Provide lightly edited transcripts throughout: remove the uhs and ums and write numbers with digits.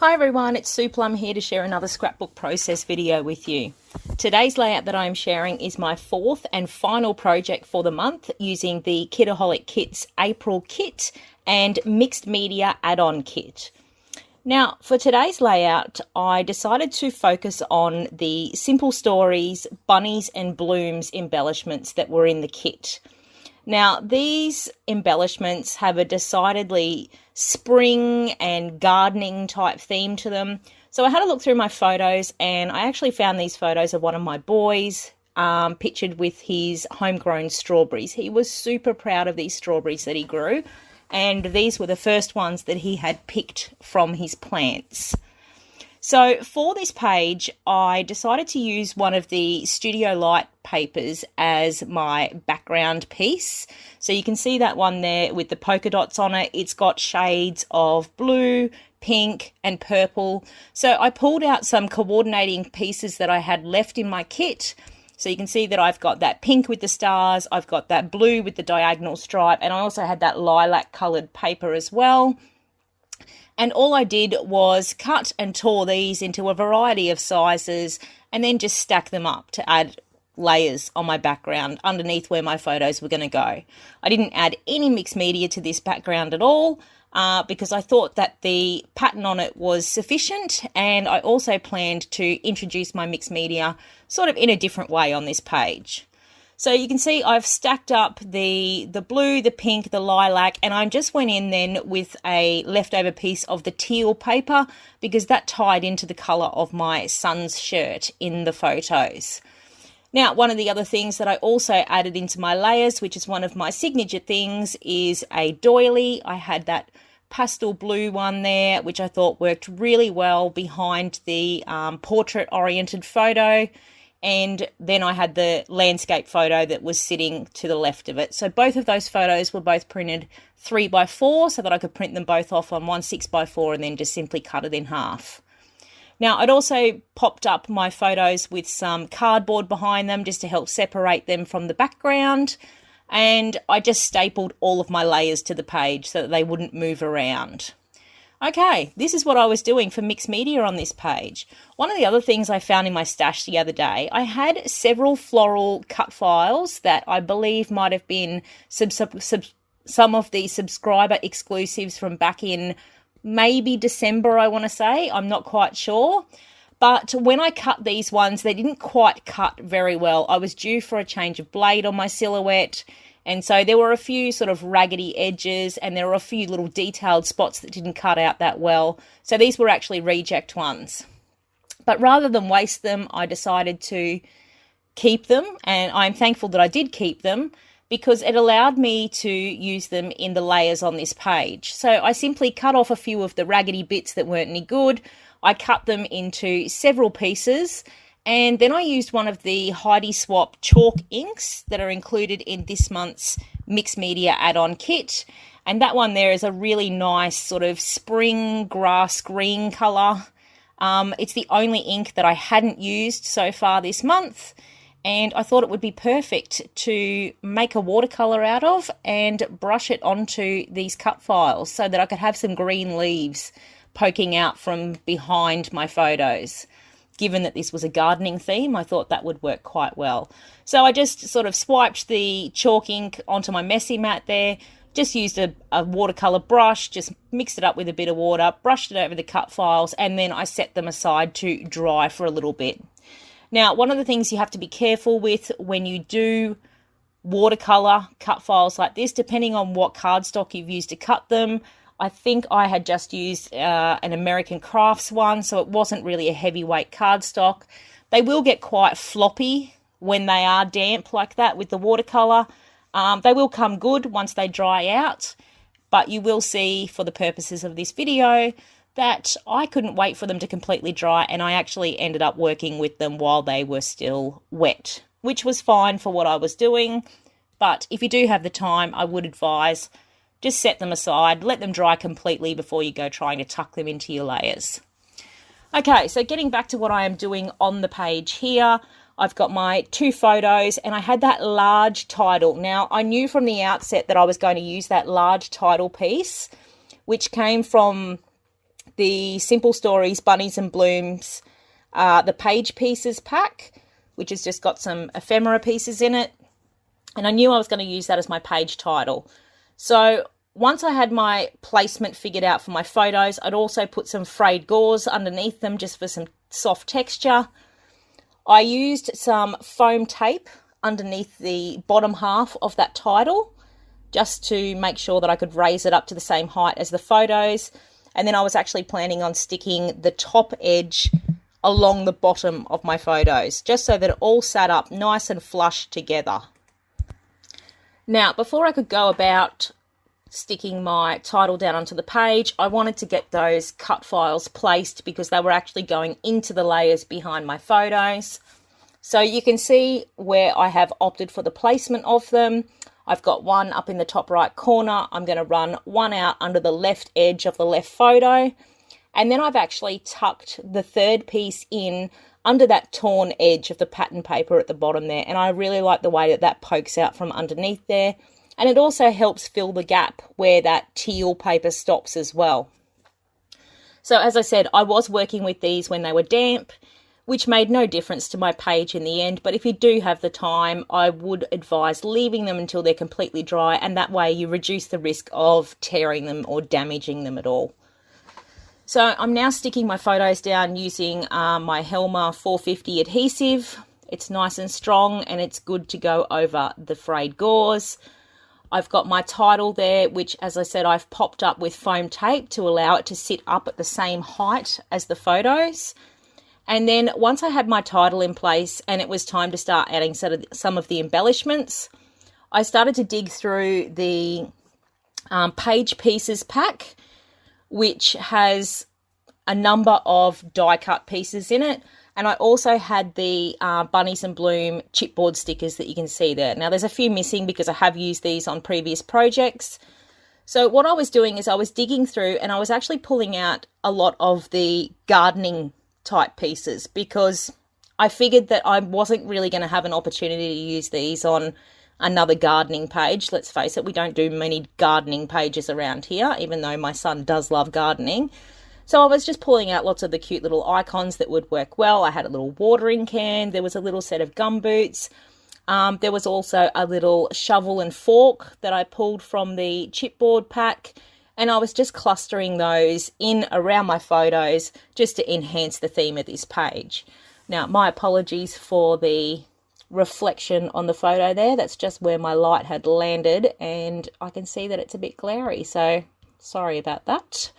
Hi everyone, it's Sue Plum here to share another scrapbook process video with you. Today's layout that I'm sharing is my fourth and final project for the month using the Kitaholic Kits April kit and mixed media add-on kit. Now for today's layout, I decided to focus on the simple stories, bunnies and blooms embellishments that were in the kit. Now, these embellishments have a decidedly spring and gardening type theme to them. So I had a look through my photos and I actually found these photos of one of my boys pictured with his homegrown strawberries. He was super proud of these strawberries that he grew, and these were the first ones that he had picked from his plants. So for this page, I decided to use one of the Studio Light papers as my background piece. So you can see that one there with the polka dots on it. It's got shades of blue, pink and purple. So I pulled out some coordinating pieces that I had left in my kit. So you can see that I've got that pink with the stars, I've got that blue with the diagonal stripe, and I also had that lilac coloured paper as well. And all I did was cut and tore these into a variety of sizes and then just stack them up to add layers on my background underneath where my photos were going to go. I didn't add any mixed media to this background at all because I thought that the pattern on it was sufficient, and I also planned to introduce my mixed media sort of in a different way on this page. So you can see I've stacked up the blue, the pink, the lilac, and I just went in then with a leftover piece of the teal paper because that tied into the colour of my son's shirt in the photos. Now, one of the other things that I also added into my layers, which is one of my signature things, is a doily. I had that pastel blue one there, which I thought worked really well behind the portrait-oriented photo. And then I had the landscape photo that was sitting to the left of it. So both of those photos were both printed 3x4 so that I could print them both off on one 6x4 and then just simply cut it in half. Now, I'd also popped up my photos with some cardboard behind them just to help separate them from the background. And I just stapled all of my layers to the page so that they wouldn't move around. Okay, this is what I was doing for mixed media on this page. One of the other things I found in my stash the other day, I had several floral cut files that I believe might have been some of the subscriber exclusives from back in maybe December, I want to say. I'm not quite sure. But when I cut these ones, they didn't quite cut very well. I was due for a change of blade on my silhouette. And so there were a few sort of raggedy edges and there were a few little detailed spots that didn't cut out that well. So these were actually reject ones. But rather than waste them, I decided to keep them. And I'm thankful that I did keep them because it allowed me to use them in the layers on this page. So I simply cut off a few of the raggedy bits that weren't any good. I cut them into several pieces. And then I used one of the Heidi Swap chalk inks that are included in this month's mixed media add-on kit. And that one there is a really nice sort of spring grass green colour. It's the only ink that I hadn't used so far this month. And I thought it would be perfect to make a watercolour out of and brush it onto these cut files so that I could have some green leaves poking out from behind my photos. Given that this was a gardening theme, I thought that would work quite well. So I just sort of swiped the chalk ink onto my messy mat there, just used a watercolour brush, just mixed it up with a bit of water, brushed it over the cut files, and then I set them aside to dry for a little bit. Now, one of the things you have to be careful with when you do watercolour cut files like this, depending on what cardstock you've used to cut them, I think I had just used an American Crafts one, so it wasn't really a heavyweight cardstock. They will get quite floppy when they are damp like that with the watercolour. They will come good once they dry out, but you will see for the purposes of this video that I couldn't wait for them to completely dry, and I actually ended up working with them while they were still wet, which was fine for what I was doing. But if you do have the time, I would advise just set them aside, let them dry completely before you go trying to tuck them into your layers. Okay, so getting back to what I am doing on the page here, I've got my two photos and I had that large title. Now, I knew from the outset that I was going to use that large title piece, which came from the Simple Stories Bunnies and Blooms, the Page Pieces pack, which has just got some ephemera pieces in it. And I knew I was going to use that as my page title. So once I had my placement figured out for my photos, I'd also put some frayed gauze underneath them just for some soft texture. I used some foam tape underneath the bottom half of that title just to make sure that I could raise it up to the same height as the photos. And then I was actually planning on sticking the top edge along the bottom of my photos, just so that it all sat up nice and flush together. Now, before I could go about sticking my title down onto the page, I wanted to get those cut files placed because they were actually going into the layers behind my photos. So you can see where I have opted for the placement of them. I've got one up in the top right corner. I'm going to run one out under the left edge of the left photo. And then I've actually tucked the third piece in under that torn edge of the pattern paper at the bottom there. And I really like the way that that pokes out from underneath there. And it also helps fill the gap where that teal paper stops as well. So as I said, I was working with these when they were damp, which made no difference to my page in the end. But if you do have the time, I would advise leaving them until they're completely dry. And that way you reduce the risk of tearing them or damaging them at all. So I'm now sticking my photos down using my Helmer 450 adhesive. It's nice and strong and it's good to go over the frayed gauze. I've got my title there, which, as I said, I've popped up with foam tape to allow it to sit up at the same height as the photos. And then once I had my title in place and it was time to start adding some of the embellishments, I started to dig through the Page Pieces pack, which has a number of die cut pieces in it. And I also had the Bunnies and Bloom chipboard stickers that you can see there. Now there's a few missing because I have used these on previous projects. So what I was doing is I was digging through and I was actually pulling out a lot of the gardening type pieces because I figured that I wasn't really going to have an opportunity to use these on another gardening page. Let's face it, we don't do many gardening pages around here, even though my son does love gardening. So I was just pulling out lots of the cute little icons that would work well. I had a little watering can. There was a little set of gumboots. There was also a little shovel and fork that I pulled from the chipboard pack. And I was just clustering those in around my photos just to enhance the theme of this page. Now, my apologies for the reflection on the photo there. That's just where my light had landed and I can see that it's a bit glary, so sorry about that.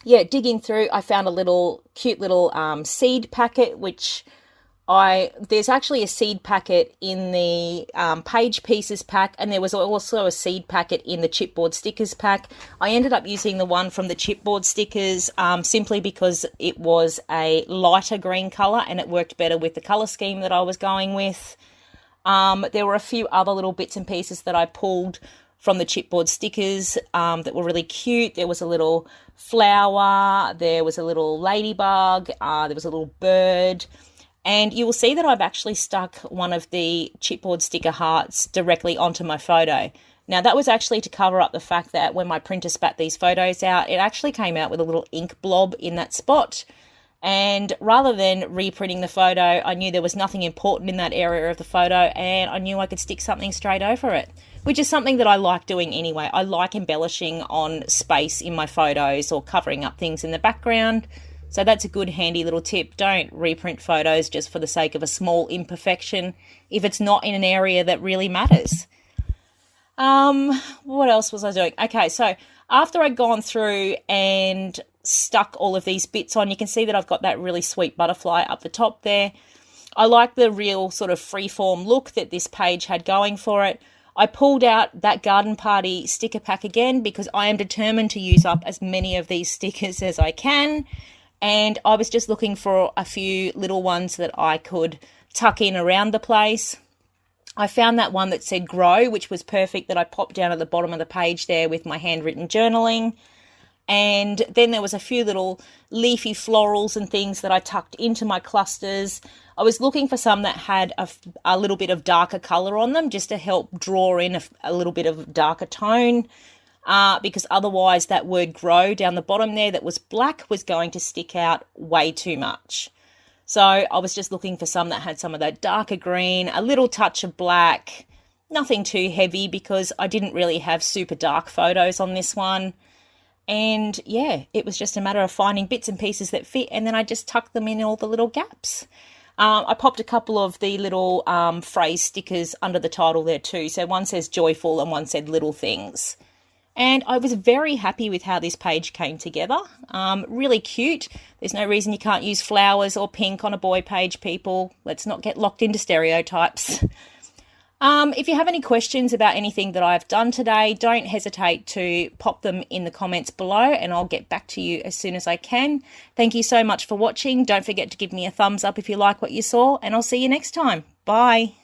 Yeah, digging through, I found a cute little seed packet, which there's actually a seed packet in the Page Pieces pack, and there was also a seed packet in the chipboard stickers pack. I ended up using the one from the chipboard stickers simply because it was a lighter green colour and it worked better with the colour scheme that I was going with. There were a few other little bits and pieces that I pulled from the chipboard stickers that were really cute. There was a little flower, there was a little ladybug, there was a little bird. And you will see that I've actually stuck one of the chipboard sticker hearts directly onto my photo. Now that was actually to cover up the fact that when my printer spat these photos out, it actually came out with a little ink blob in that spot. And rather than reprinting the photo, I knew there was nothing important in that area of the photo and I knew I could stick something straight over it, which is something that I like doing anyway. I like embellishing on space in my photos or covering up things in the background. So that's a good handy little tip. Don't reprint photos just for the sake of a small imperfection if it's not in an area that really matters. What else was I doing? Okay, so after I'd gone through and stuck all of these bits on, you can see that I've got that really sweet butterfly up the top there. I like the real sort of freeform look that this page had going for it. I pulled out that garden party sticker pack again because I am determined to use up as many of these stickers as I can. And I was just looking for a few little ones that I could tuck in around the place. I found that one that said grow, which was perfect, that I popped down at the bottom of the page there with my handwritten journaling. And then there was a few little leafy florals and things that I tucked into my clusters. I was looking for some that had a little bit of darker colour on them just to help draw in a little bit of darker tone. because otherwise that word grow down the bottom there that was black was going to stick out way too much. So I was just looking for some that had some of that darker green, a little touch of black, nothing too heavy because I didn't really have super dark photos on this one. And yeah, it was just a matter of finding bits and pieces that fit, and then I just tucked them in all the little gaps. I popped a couple of the little phrase stickers under the title there too. So one says joyful and one said little things. And I was very happy with how this page came together. Really cute. There's no reason you can't use flowers or pink on a boy page, people. Let's not get locked into stereotypes. If you have any questions about anything that I've done today, don't hesitate to pop them in the comments below and I'll get back to you as soon as I can. Thank you so much for watching. Don't forget to give me a thumbs up if you like what you saw, and I'll see you next time. Bye.